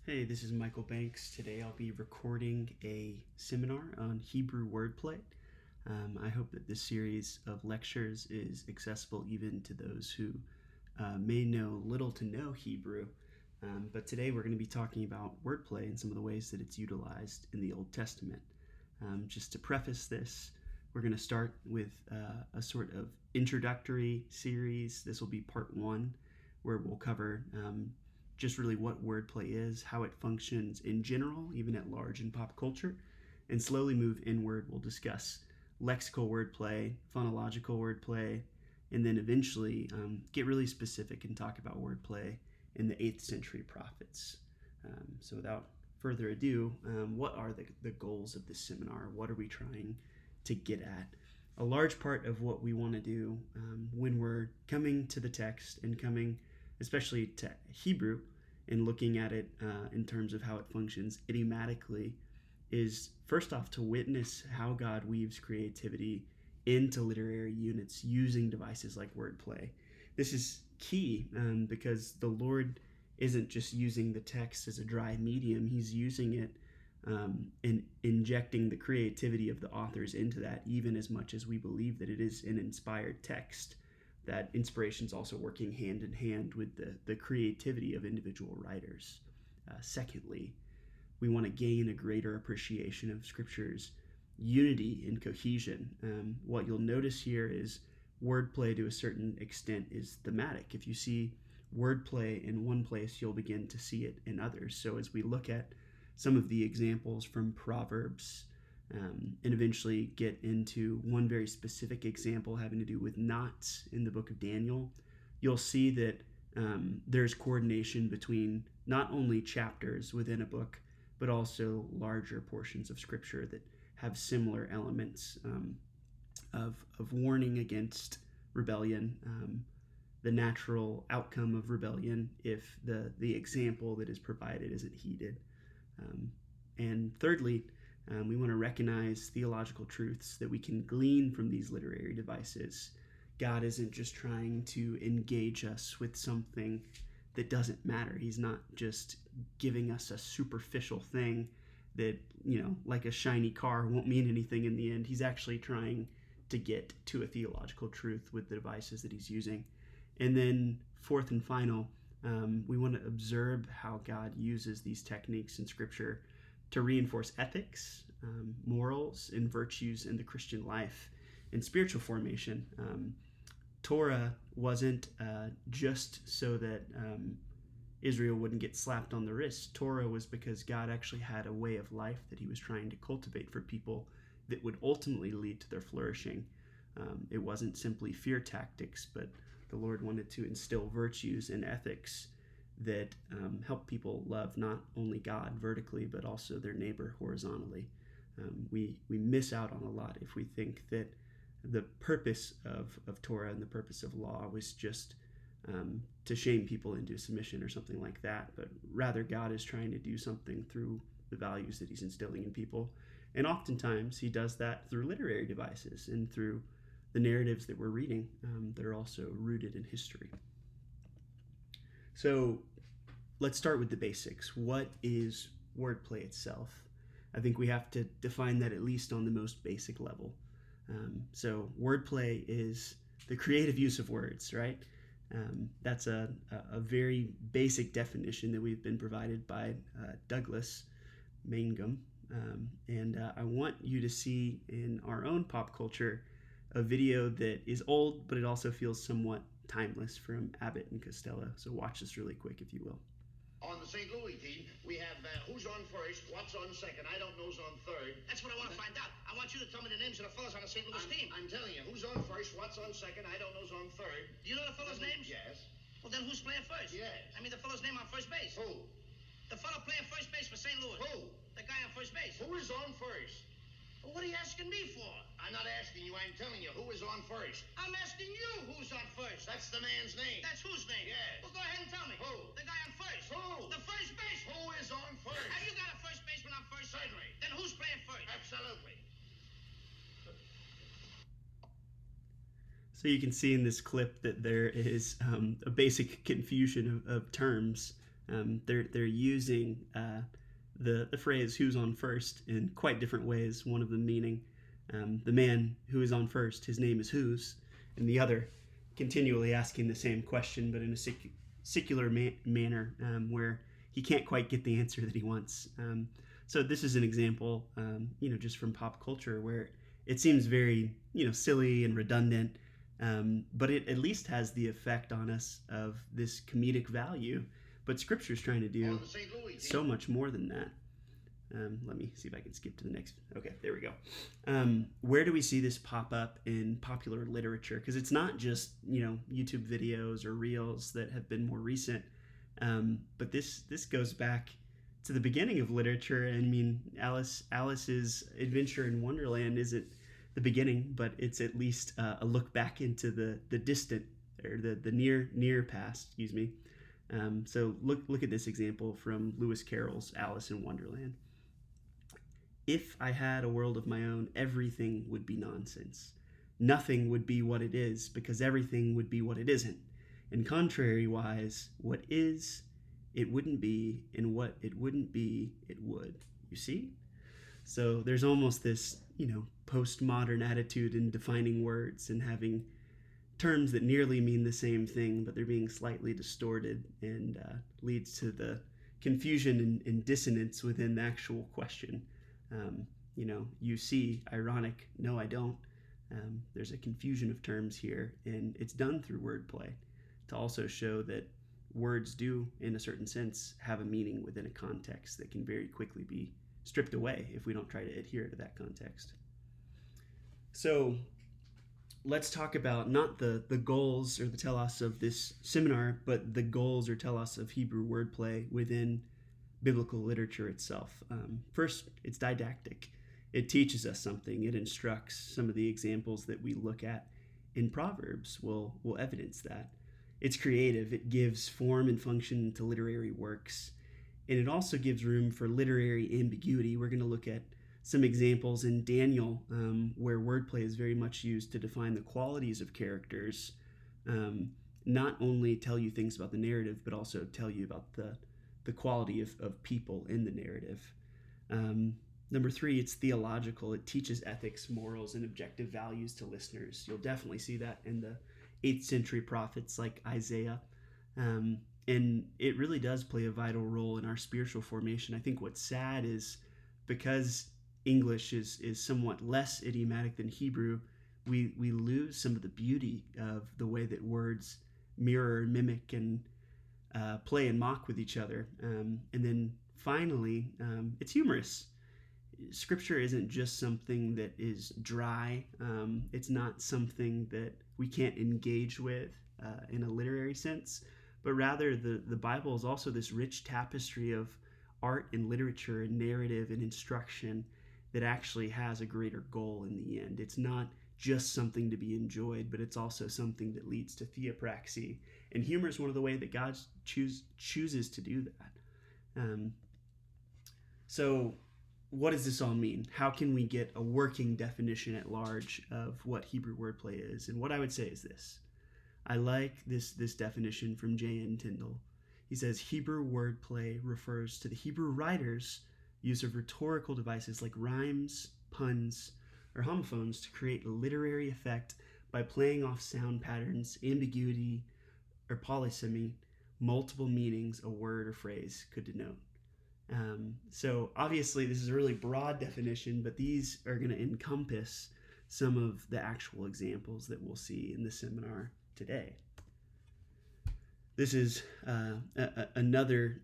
Hey, this is Michael Banks. Today I'll be recording a seminar on Hebrew Wordplay. I hope that this series of lectures is accessible even to those who may know little to no Hebrew. But today we're going to be talking about wordplay and some of the ways that it's utilized in the Old Testament. Just to preface this, we're going to start with a sort of introductory series. This will be part one, where we'll cover just really what wordplay is, how it functions in general, even at large in pop culture, and slowly move inward. We'll discuss lexical wordplay, phonological wordplay, and then eventually get really specific and talk about wordplay in the 8th century prophets. So without further ado, what are the goals of this seminar? What are we trying to get at? A large part of what we want to do when we're coming to the text and coming especially to Hebrew and looking at it in terms of how it functions idiomatically, is first off to witness how God weaves creativity into literary units using devices like wordplay. This is key because the Lord isn't just using the text as a dry medium, He's using it and injecting the creativity of the authors into that, even as much as we believe that it is an inspired text. That inspiration is also working hand in hand with the creativity of individual writers. Secondly, we want to gain a greater appreciation of Scripture's unity and cohesion. What you'll notice here is wordplay to a certain extent is thematic. If you see wordplay in one place, you'll begin to see it in others. So as we look at some of the examples from Proverbs, and eventually get into one very specific example having to do with knots in the book of Daniel, you'll see that there's coordination between not only chapters within a book, but also larger portions of Scripture that have similar elements of warning against rebellion, the natural outcome of rebellion if the example that is provided isn't heeded. And thirdly, we want to recognize theological truths that we can glean from these literary devices. God isn't just trying to engage us with something that doesn't matter. He's not just giving us a superficial thing that, like a shiny car won't mean anything in the end. He's actually trying to get to a theological truth with the devices that he's using. And then fourth and final, we want to observe how God uses these techniques in Scripture to reinforce ethics, morals, and virtues in the Christian life and spiritual formation. Torah wasn't just so that Israel wouldn't get slapped on the wrist. Torah was because God actually had a way of life that He was trying to cultivate for people that would ultimately lead to their flourishing. It wasn't simply fear tactics, but the Lord wanted to instill virtues and ethics that help people love not only God vertically, but also their neighbor horizontally. We miss out on a lot if we think that the purpose of Torah and the purpose of law was just to shame people into submission or something like that, but rather God is trying to do something through the values that He's instilling in people. And oftentimes He does that through literary devices and through the narratives that we're reading that are also rooted in history. So let's start with the basics. What is wordplay itself? I think we have to define that at least on the most basic level. So wordplay is the creative use of words, right? That's a very basic definition that we've been provided by Douglas Mangum. And I want you to see in our own pop culture a video that is old, but it also feels somewhat timeless, from Abbott and Costello. So watch this really quick, if you will. On the St. Louis team, we have who's on first, what's on second, I don't know who's on third. That's what I want to find out. I want you to tell me the names of the fellas on the St. Louis team. I'm telling you, who's on first, what's on second, I don't know who's on third. Do you know the fellas' names? Yes. Well, then who's playing first? Yes. I mean the fellow's name on first base. Who? The fellow playing first base for St. Louis. Who? The guy on first base. Who is on first? Well, what are you asking me for? I'm not asking you, I'm telling you, who is on first? I'm asking you who's on first. That's the man's name. That's whose name? Yes. Well, go ahead and tell me. Who? The guy on first. Who? The first base. Who is on first? Have you got a first baseman on first? Certainly. Then who's playing first? Absolutely. So you can see in this clip that there is a basic confusion of terms They're using the phrase "who's on first" in quite different ways. One of them meaning the man who is on first, his name is whose, and the other continually asking the same question, but in a secular manner where he can't quite get the answer that he wants. So this is an example, just from pop culture where it seems very, silly and redundant, but it at least has the effect on us of this comedic value. But Scripture's trying to do so much more than that. Let me see if I can skip to the next. Okay, there we go. Where do we see this pop up in popular literature? Because it's not just YouTube videos or reels that have been more recent, but this goes back to the beginning of literature. I mean, Alice's Adventure in Wonderland isn't the beginning, but it's at least a look back into the distant or the near past. Excuse me. So look at this example from Lewis Carroll's Alice in Wonderland. If I had a world of my own, everything would be nonsense. Nothing would be what it is, because everything would be what it isn't. And contrary-wise, what is, it wouldn't be, and what it wouldn't be, it would. You see? So there's almost this, postmodern attitude in defining words and having terms that nearly mean the same thing, but they're being slightly distorted, and leads to the confusion and dissonance within the actual question. You see, ironic, no, I don't. There's a confusion of terms here, and it's done through wordplay to also show that words do, in a certain sense, have a meaning within a context that can very quickly be stripped away if we don't try to adhere to that context. So let's talk about not the goals or the telos of this seminar, but the goals or telos of Hebrew wordplay within biblical literature itself. First, it's didactic. It teaches us something. It instructs. Some of the examples that we look at in Proverbs will evidence that. It's creative. It gives form and function to literary works. And it also gives room for literary ambiguity. We're going to look at some examples in Daniel where wordplay is very much used to define the qualities of characters, not only tell you things about the narrative, but also tell you about the quality of people in the narrative. Number 3, it's theological. It teaches ethics, morals, and objective values to listeners. You'll definitely see that in the 8th century prophets like Isaiah. And it really does play a vital role in our spiritual formation. I think what's sad is because English is somewhat less idiomatic than Hebrew, we lose some of the beauty of the way that words mirror, mimic, and play and mock with each other. And then finally, it's humorous. Scripture isn't just something that is dry. It's not something that we can't engage with in a literary sense, but rather the Bible is also this rich tapestry of art and literature and narrative and instruction that actually has a greater goal in the end. It's not just something to be enjoyed, but it's also something that leads to theopraxy. And humor is one of the ways that God chooses to do that. So what does this all mean? How can we get a working definition at large of what Hebrew wordplay is? And what I would say is this. I like this definition from J.N. Tyndall. He says Hebrew wordplay refers to the Hebrew writers' use of rhetorical devices like rhymes, puns, or homophones to create a literary effect by playing off sound patterns, ambiguity, or polysemy, multiple meanings a word or phrase could denote. So obviously this is a really broad definition, but these are going to encompass some of the actual examples that we'll see in the seminar today. This is another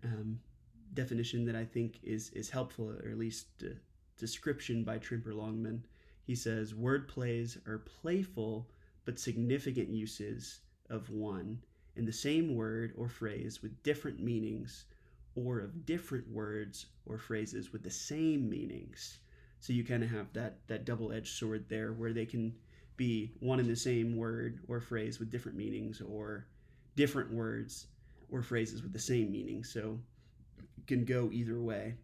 definition that I think is helpful, or at least a description by Trimper Longman. He says, word plays are playful but significant uses of one and the same word or phrase with different meanings, or of different words or phrases with the same meanings. So you kind of have that double-edged sword there, where they can be one and the same word or phrase with different meanings, or different words or phrases with the same meaning. So it can go either way.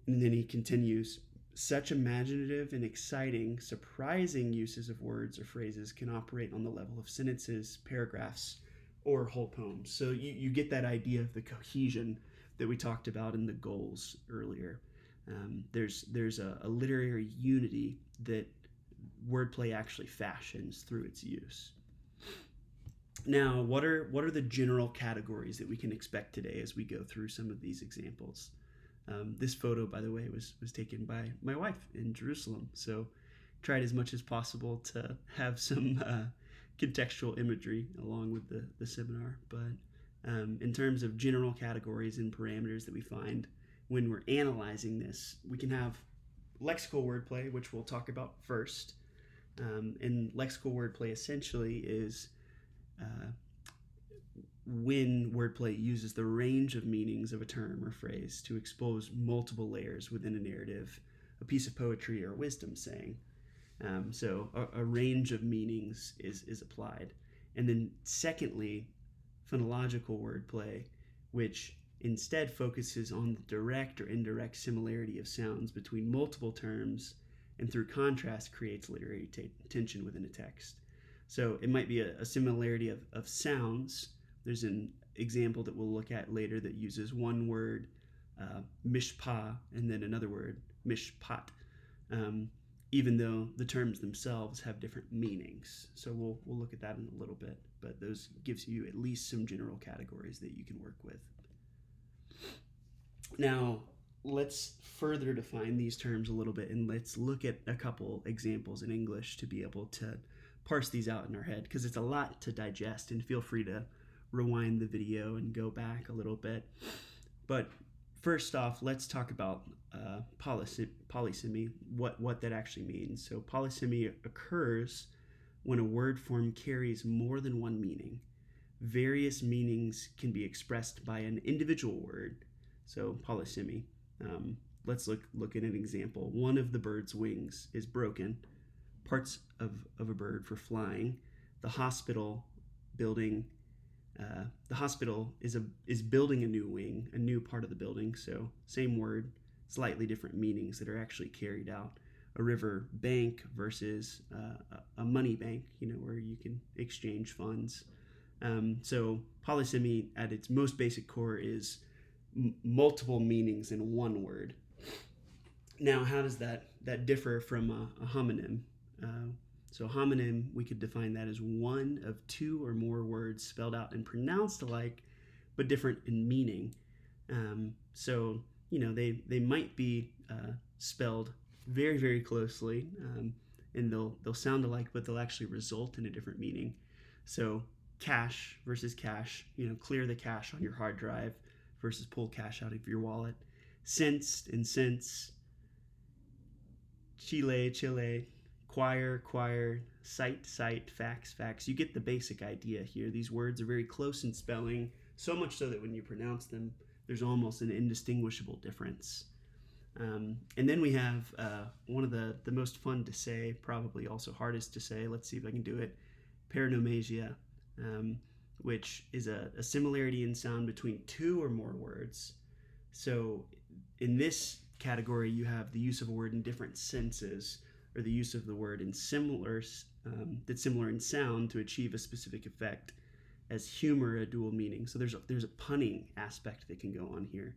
And then he continues, such imaginative and exciting, surprising uses of words or phrases can operate on the level of sentences, paragraphs, or whole poems. So you get that idea of the cohesion that we talked about in the goals earlier. There's a literary unity that wordplay actually fashions through its use. Now, what are the general categories that we can expect today as we go through some of these examples? This photo, by the way, was taken by my wife in Jerusalem, so tried as much as possible to have some contextual imagery along with the seminar. But in terms of general categories and parameters that we find when we're analyzing this, we can have lexical wordplay, which we'll talk about first. And lexical wordplay essentially is when wordplay uses the range of meanings of a term or phrase to expose multiple layers within a narrative, a piece of poetry, or a wisdom saying. So a range of meanings is applied. And then secondly, phonological wordplay, which instead focuses on the direct or indirect similarity of sounds between multiple terms and through contrast creates literary tension within a text. So it might be a similarity of sounds. There's an example that we'll look at later that uses one word, mishpah, and then another word, mishpat, even though the terms themselves have different meanings. So we'll look at that in a little bit, but those gives you at least some general categories that you can work with. Now, let's further define these terms a little bit, and let's look at a couple examples in English to be able to parse these out in our head, because it's a lot to digest, and feel free to rewind the video and go back a little bit. But first off, let's talk about polysemy, what that actually means. So polysemy occurs when a word form carries more than one meaning. Various meanings can be expressed by an individual word, so polysemy. Let's look at an example. One of the bird's wings is broken. Parts of a bird for flying. The hospital building. The hospital is building a new wing, a new part of the building. So same word, slightly different meanings that are actually carried out. A river bank versus a money bank, where you can exchange funds. So polysemy at its most basic core is multiple meanings in one word. Now, how does that differ from a homonym? So homonym, we could define that as one of two or more words spelled out and pronounced alike, but different in meaning. So they might be spelled very, very closely, and they'll sound alike, but they'll actually result in a different meaning. So cash versus cash, clear the cache on your hard drive versus pull cash out of your wallet. Sensed and sense. Chile, choir, sight, facts. You get the basic idea here. These words are very close in spelling, so much so that when you pronounce them, there's almost an indistinguishable difference. And then we have one of the most fun to say, probably also hardest to say. Let's see if I can do it. Paranomasia, which is a similarity in sound between two or more words. So in this category, you have the use of a word in different senses, or the use of the word in that's similar in sound to achieve a specific effect, as humor a dual meaning. So there's a punning aspect that can go on here.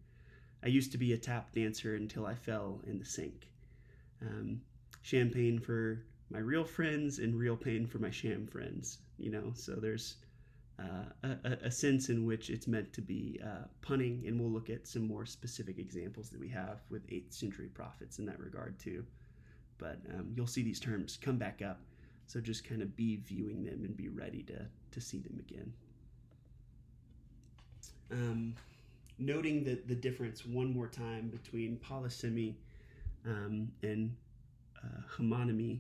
I used to be a tap dancer until I fell in the sink. Champagne for my real friends and real pain for my sham friends. So there's a sense in which it's meant to be punning, and we'll look at some more specific examples that we have with 8th century prophets in that regard too. But you'll see these terms come back up, so just kind of be viewing them and be ready to see them again. Noting the difference one more time between polysemy and homonymy,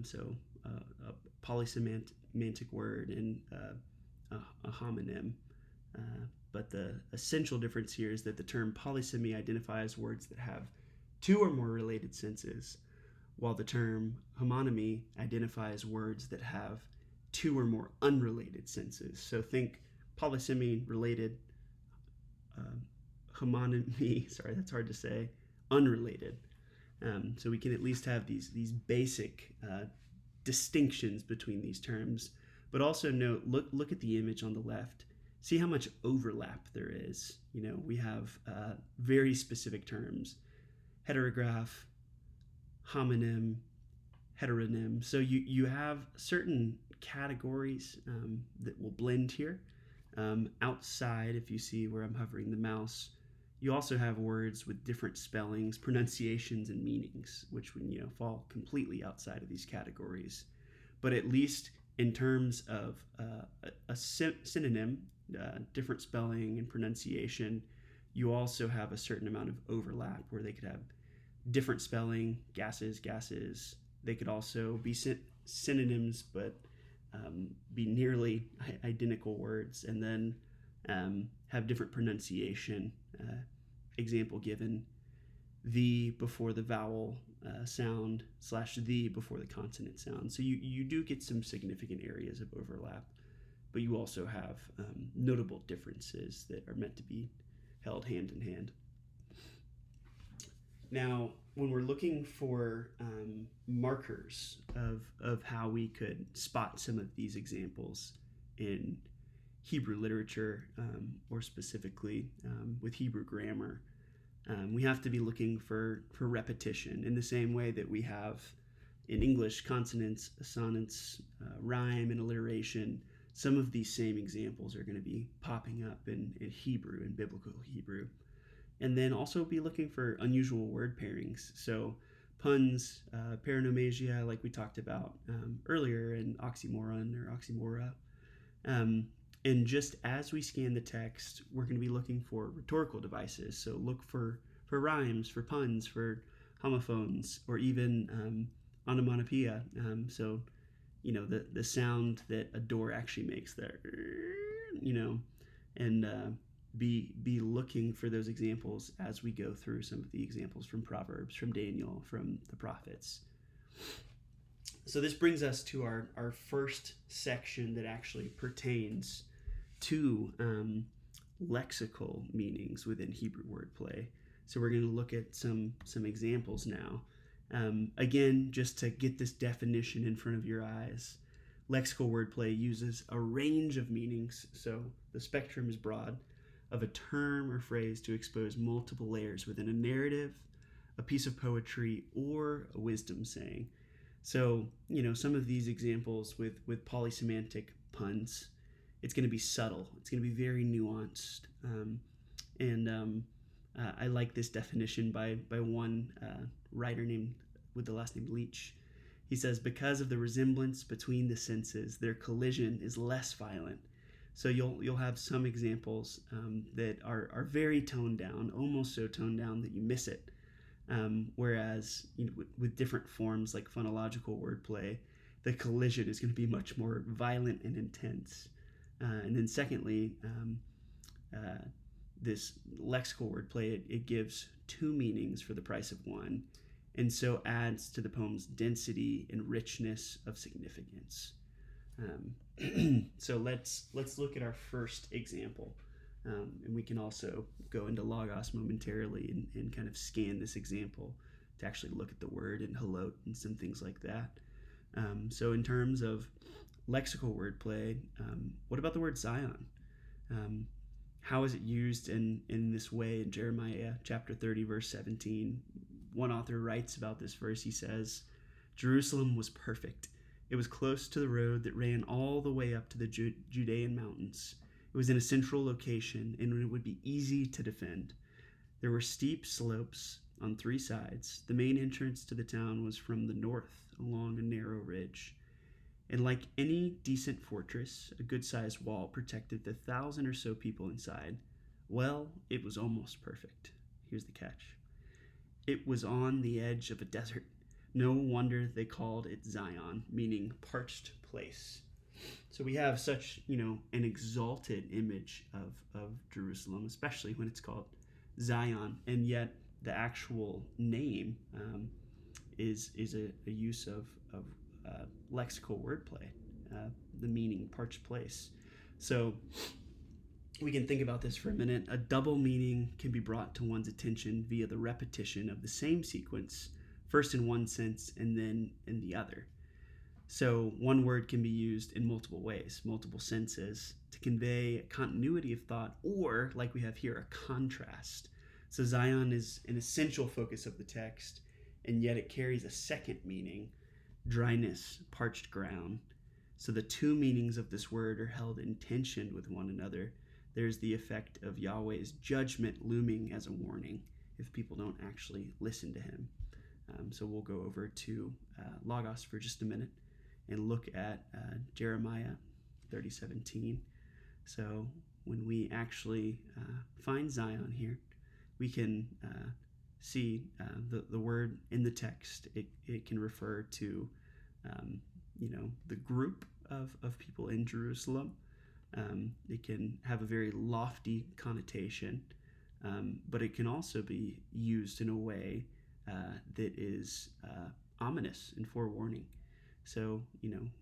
so a polysemantic word and a homonym. But the essential difference here is that the term polysemy identifies words that have two or more related senses, while the term homonymy identifies words that have two or more unrelated senses. So think polysemy related, homonymy, sorry, that's hard to say, unrelated. So we can at least have these basic distinctions between these terms, But also note, look at the image on the left. See how much overlap there is. We have very specific terms: heterograph, homonym, heteronym. So you have certain categories that will blend here. Outside, if you see where I'm hovering the mouse, you also have words with different spellings, pronunciations, and meanings, which would fall completely outside of these categories. But at least in terms of a synonym, different spelling and pronunciation, you also have a certain amount of overlap where they could have different spelling, gases. They could also be synonyms, but be nearly identical words, and then have different pronunciation. Example given: the before the vowel sound / the before the consonant sound. So you do get some significant areas of overlap, but you also have notable differences that are meant to be held hand in hand. Now, when we're looking for markers of how we could spot some of these examples in Hebrew literature, or specifically with Hebrew grammar, we have to be looking for repetition in the same way that we have in English consonants, assonance, rhyme, and alliteration. Some of these same examples are going to be popping up in Hebrew, in biblical Hebrew. And then also be looking for unusual word pairings. So puns, paranomasia, like we talked about earlier, and oxymoron or oxymora. And just as we scan the text, we're going to be looking for rhetorical devices. So look for rhymes, for puns, for homophones, or even onomatopoeia. So, the sound that a door actually makes there, and be looking for those examples as we go through some of the examples from Proverbs, from Daniel, from the prophets. So this brings us to our first section that actually pertains to lexical meanings within Hebrew wordplay. So we're going to look at some examples now. Again, just to get this definition in front of your eyes, lexical wordplay uses a range of meanings, so the spectrum is broad, of a term or phrase to expose multiple layers within a narrative, a piece of poetry, or a wisdom saying. So, some of these examples with polysemantic puns, it's going to be subtle. It's going to be very nuanced. I like this definition by one writer named with the last name Leach. He says, because of the resemblance between the senses, their collision is less violent. So you'll have some examples that are very toned down, almost so toned down that you miss it. Whereas with different forms like phonological wordplay, the collision is going to be much more violent and intense. And then secondly, this lexical wordplay, it gives two meanings for the price of one, and so adds to the poem's density and richness of significance. So let's look at our first example, and we can also go into Logos momentarily and kind of scan this example to actually look at the word and halot and some things like that. So in terms of lexical wordplay, what about the word Zion? How is it used in this way in Jeremiah chapter 30, verse 17? One author writes about this verse. He says, Jerusalem was perfect. It was close to the road that ran all the way up to the Judean mountains. It was in a central location, and it would be easy to defend. There were steep slopes on three sides. The main entrance to the town was from the north along a narrow ridge. And like any decent fortress, a good-sized wall protected the 1,000 or so people inside. Well, it was almost perfect. Here's the catch. It was on the edge of a desert. No wonder they called it Zion, meaning parched place. So we have such, an exalted image of Jerusalem, especially when it's called Zion, and yet the actual name is a use of lexical wordplay, the meaning parched place. So we can think about this for a minute. A double meaning can be brought to one's attention via the repetition of the same sequence, first in one sense and then in the other. So one word can be used in multiple ways, multiple senses, to convey continuity of thought, or, like we have here, a contrast. So Zion is an essential focus of the text, and yet it carries a second meaning: dryness, parched ground. So the two meanings of this word are held in tension with one another. There's the effect of Yahweh's judgment looming as a warning if people don't actually listen to him. So we'll go over to Logos for just a minute and look at Jeremiah 30:17. So when we actually find Zion here, we can see the word in the text. It can refer to the group of people in Jerusalem. It can have a very lofty connotation, but it can also be used in a way that is ominous and forewarning. So,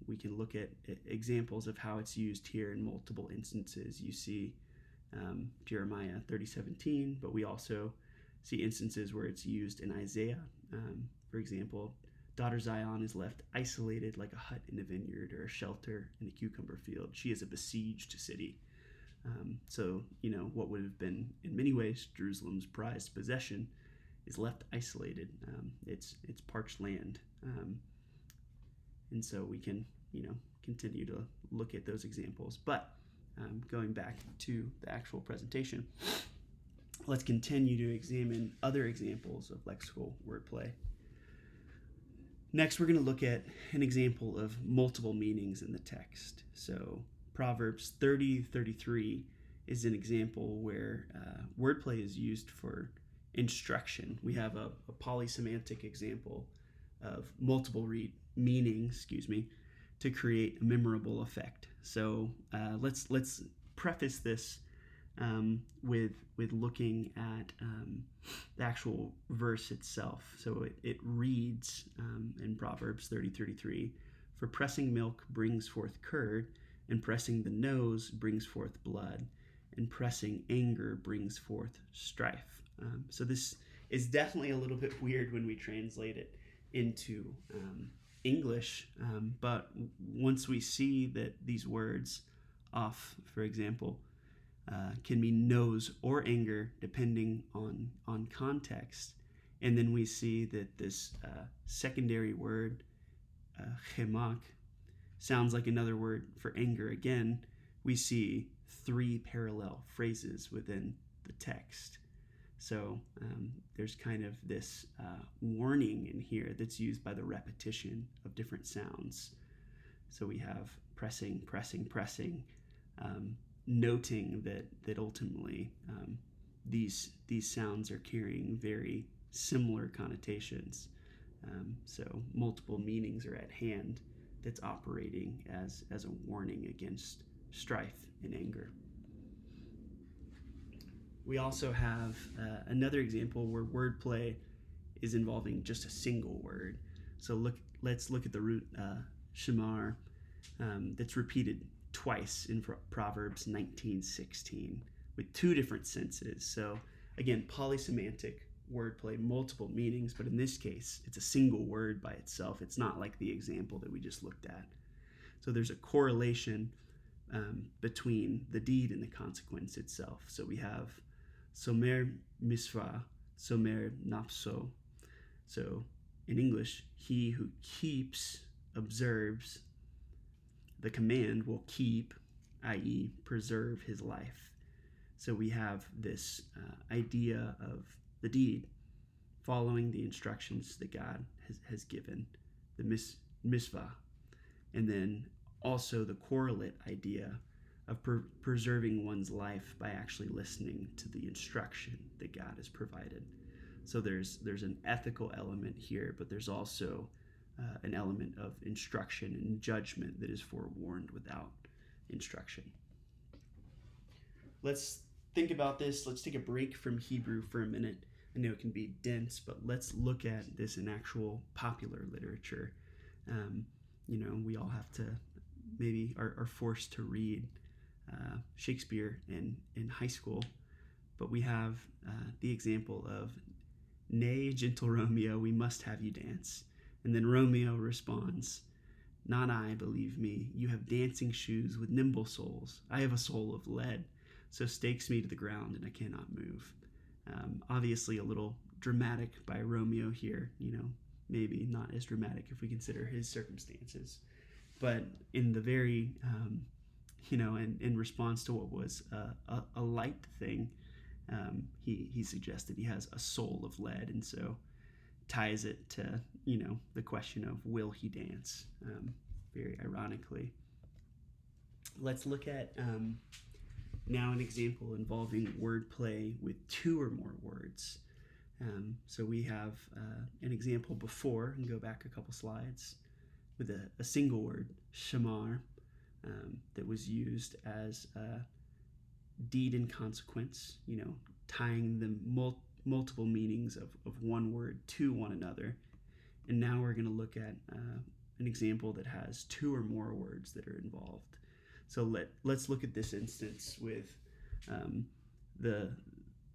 we can look at examples of how it's used here in multiple instances. You see Jeremiah 30:17, but we also see instances where it's used in Isaiah. For example, daughter Zion is left isolated like a hut in a vineyard or a shelter in a cucumber field. She is a besieged city. So, what would have been in many ways Jerusalem's prized possession is left isolated. It's parched land. And so we can, continue to look at those examples. But going back to the actual presentation, let's continue to examine other examples of lexical wordplay. Next, we're going to look at an example of multiple meanings in the text. So Proverbs 30:33 is an example where wordplay is used for instruction. We have a polysemantic example of multiple meanings, to create a memorable effect. So let's preface this with looking at the actual verse itself. So it reads in Proverbs 30:33, "For pressing milk brings forth curd, and pressing the nose brings forth blood, and pressing anger brings forth strife." So this is definitely a little bit weird when we translate it into English, but once we see that these words off, for example, can mean nose or anger depending on context, and then we see that this secondary word, chemak, sounds like another word for anger again, we see three parallel phrases within the text. So there's kind of this warning in here that's used by the repetition of different sounds. So we have pressing, pressing, pressing, noting that ultimately these sounds are carrying very similar connotations. So multiple meanings are at hand that's operating as a warning against strife and anger. We also have another example where wordplay is involving just a single word. So let's look at the root shamar that's repeated twice in Proverbs 19:16 with two different senses. So again, polysemantic wordplay, multiple meanings, but in this case, it's a single word by itself. It's not like the example that we just looked at. So there's a correlation between the deed and the consequence itself. So we have somer misva, somer napso. So in English, he who keeps, observes, the command will keep, i.e. preserve his life. So we have this idea of the deed following the instructions that God has given, the misva, and then also the correlate idea of preserving one's life by actually listening to the instruction that God has provided. So there's an ethical element here, but there's also an element of instruction and judgment that is forewarned without instruction. Let's think about this. Let's take a break from Hebrew for a minute. I know it can be dense, but let's look at this in actual popular literature. We all have to, maybe are forced to read Shakespeare in high school, but we have the example of, "Nay, gentle Romeo, we must have you dance." And then Romeo responds, Not I, believe me. You have dancing shoes with nimble soles. I have a soul of lead, so stakes me to the ground and I cannot move. Obviously a little dramatic by Romeo here, maybe not as dramatic if we consider his circumstances. But in the very, in response to what was a light thing, he suggested he has a soul of lead, and so ties it to, the question of will he dance, very ironically. Let's look at now an example involving wordplay with two or more words. So we have an example before, and go back a couple slides, with a single word, shamar, that was used as a deed in consequence, tying the multiple meanings of one word to one another. And now we're going to look at an example that has two or more words that are involved. So let's look at this instance with the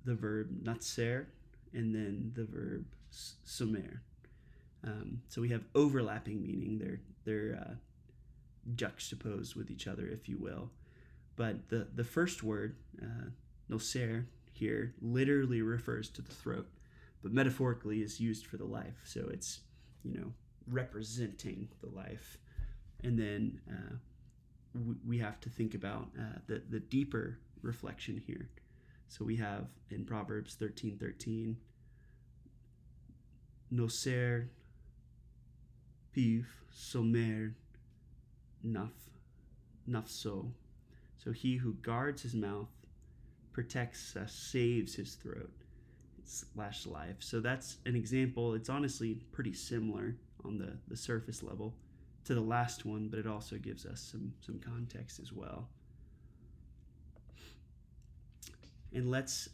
verb natser and then the verb somer. So we have overlapping meaning. They're juxtaposed with each other, if you will. But the first word, noser, here literally refers to the throat, but metaphorically is used for the life. So it's, representing the life. And then we have to think about the deeper reflection here. So we have in Proverbs 13:13, noser piv somer nafso. So he who guards his mouth protects, saves his throat / life. So that's an example. It's honestly pretty similar on the surface level to the last one, but it also gives us some context as well. And let's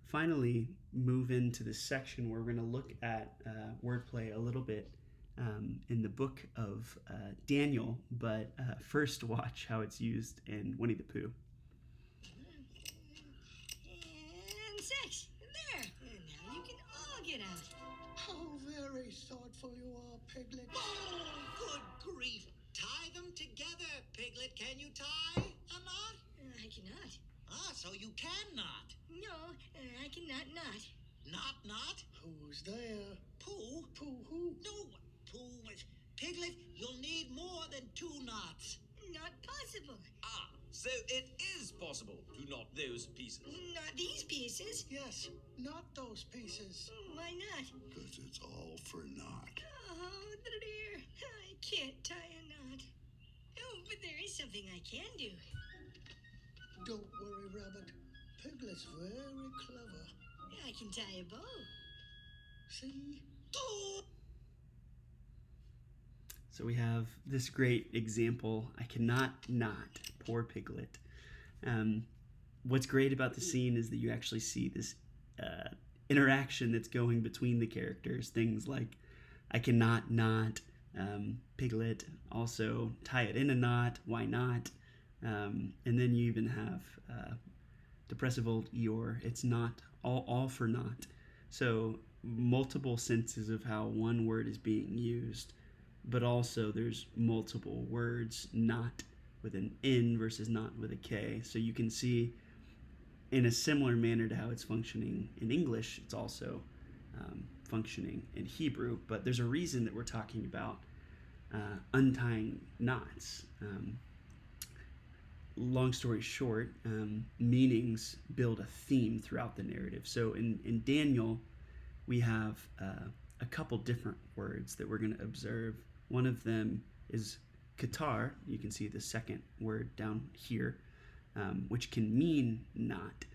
finally move into the section where we're going to look at wordplay a little bit in the book of Daniel, but first watch how it's used in Winnie the Pooh. And sex. There. And now you can all get out. How very thoughtful you are, Piglet. Oh, good grief. Tie them together, Piglet. Can you tie a knot? I cannot. Ah, so you cannot. No, I cannot not. Not? Who's there? Pooh? Pooh who? No, Pooh. Piglet, you'll need more than 2 knots. Not possible. Ah, so it is possible to knot those pieces. Not these pieces. Yes, not those pieces. Why not? Because it's all for naught. Oh, dear. I can't tie a knot. Oh, but there is something I can do. Don't worry, Rabbit. Piglet's very clever. I can tie a bow. See? So we have this great example. I cannot not. Poor Piglet. What's great about the scene is that you actually see this interaction that's going between the characters. Things like, I cannot not. Piglet, also tie it in a knot. Why not? And then you even have depressive old Eeyore. It's not all for naught. So multiple senses of how one word is being used, but also there's multiple words, not with an N versus not with a K. So you can see in a similar manner to how it's functioning in English, it's also functioning in Hebrew. But there's a reason that we're talking about untying knots. Long story short, meanings build a theme throughout the narrative. So in Daniel, we have a couple different words that we're going to observe. One of them is Qatar. You can see the second word down here, which can mean not.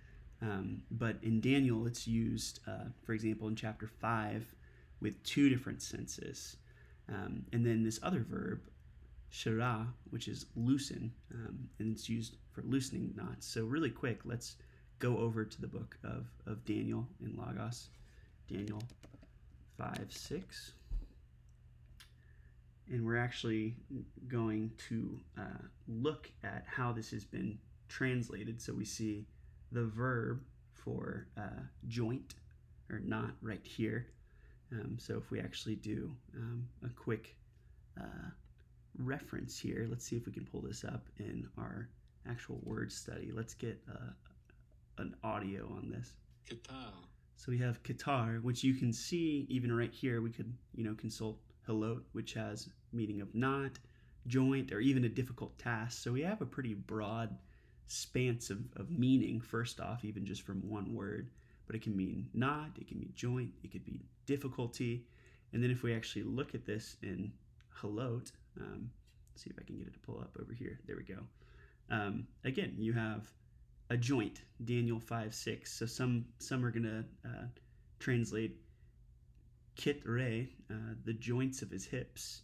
But in Daniel, it's used, for example, in chapter 5 with 2 different senses. And then this other verb, shara, which is loosen, and it's used for loosening knots. So really quick, let's go over to the book of Daniel in Logos, Daniel 5:6. And we're actually going to look at how this has been translated. So we see the verb for joint or knot right here. So if we actually do a quick reference here. Let's see if we can pull this up in our actual word study. Let's get an audio on this. Guitar. So we have Qatar, which you can see even right here. We could, consult halot, which has meaning of not, joint, or even a difficult task. So we have a pretty broad span of meaning, first off, even just from one word. But it can mean not, it can mean joint, it could be difficulty. And then if we actually look at this in halot, let's see if I can get it to pull up over here. There we go. Again, you have a joint, Daniel 5:6. So some are going to translate kitre, the joints of his hips.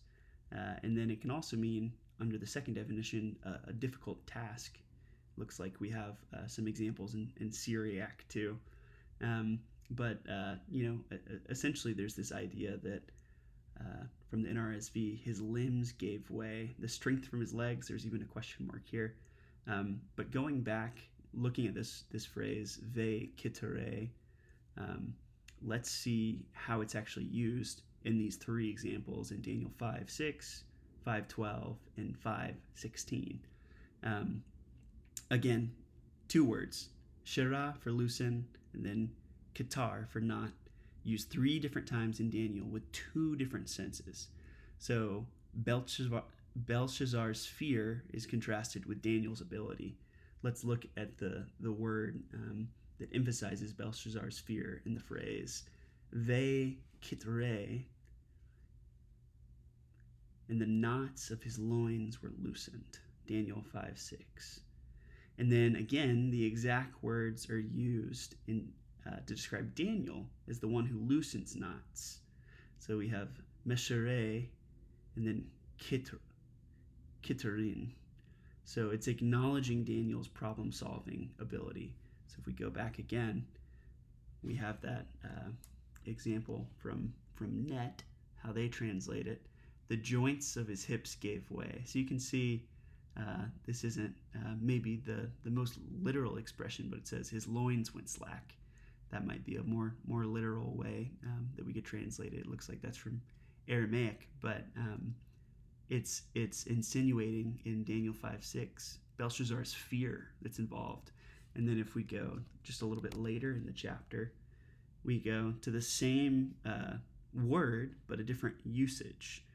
And then it can also mean, under the second definition, a difficult task. Looks like we have some examples in Syriac too. Essentially there's this idea that from the NRSV, his limbs gave way, the strength from his legs, there's even a question mark here. But going back, looking at this phrase, ve kitere, let's see how it's actually used in these three examples in Daniel 5:6, 5:12, and 5:16. Again, two words, shira for loosen, and then kitar for knot, used three different times in Daniel with two different senses. So Belshazzar's fear is contrasted with Daniel's ability. Let's look at the word that emphasizes Belshazzar's fear in the phrase, ve kitre, and the knots of his loins were loosened, Daniel 5:6. And then again, the exact words are used to describe Daniel as the one who loosens knots. So we have meshere and then kitterin. So it's acknowledging Daniel's problem-solving ability. So if we go back again, we have that example from Net, how they translate it. The joints of his hips gave way. So you can see this isn't maybe the most literal expression, but it says his loins went slack. That might be a more literal way that we could translate it. It looks like that's from Aramaic, but it's insinuating in Daniel 5:6 Belshazzar's fear that's involved. And then if we go just a little bit later in the chapter, we go to the same word, but a different usage.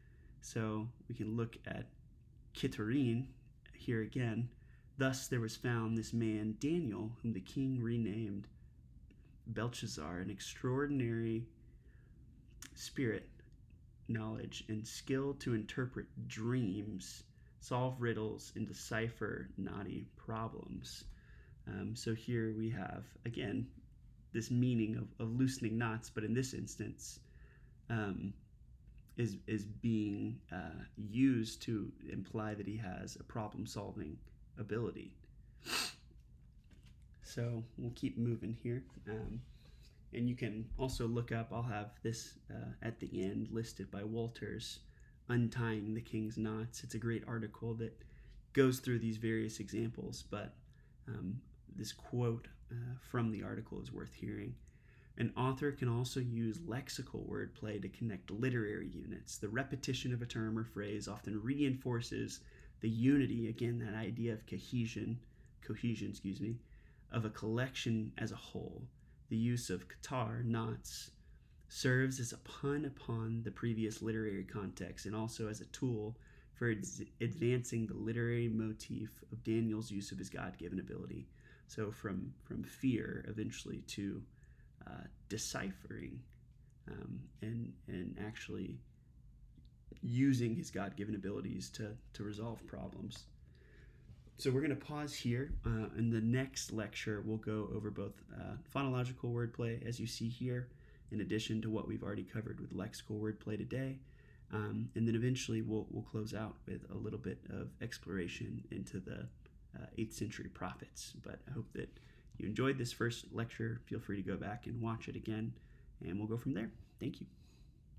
So we can look at Kitterin here again. Thus there was found this man Daniel, whom the king renamed Belshazzar, an extraordinary spirit, knowledge, and skill to interpret dreams, solve riddles, and decipher knotty problems. So here we have, again, this meaning of loosening knots, but in this instance is being used to imply that he has a problem-solving ability. So we'll keep moving here. And you can also look up, I'll have this at the end listed by Walters, Untying the King's Knots. It's a great article that goes through these various examples, but this quote from the article is worth hearing. An author can also use lexical wordplay to connect literary units. The repetition of a term or phrase often reinforces the unity, again, that idea of cohesion, of a collection as a whole. The use of qatar, knots, serves as a pun upon the previous literary context and also as a tool for advancing the literary motif of Daniel's use of his God-given ability. So from fear eventually to deciphering and actually using his God-given abilities to resolve problems. So we're going to pause here. In the next lecture, we'll go over both phonological wordplay, as you see here, in addition to what we've already covered with lexical wordplay today. And then eventually we'll close out with a little bit of exploration into the 8th century prophets. But I hope that you enjoyed this first lecture. Feel free to go back and watch it again, and we'll go from there. Thank you.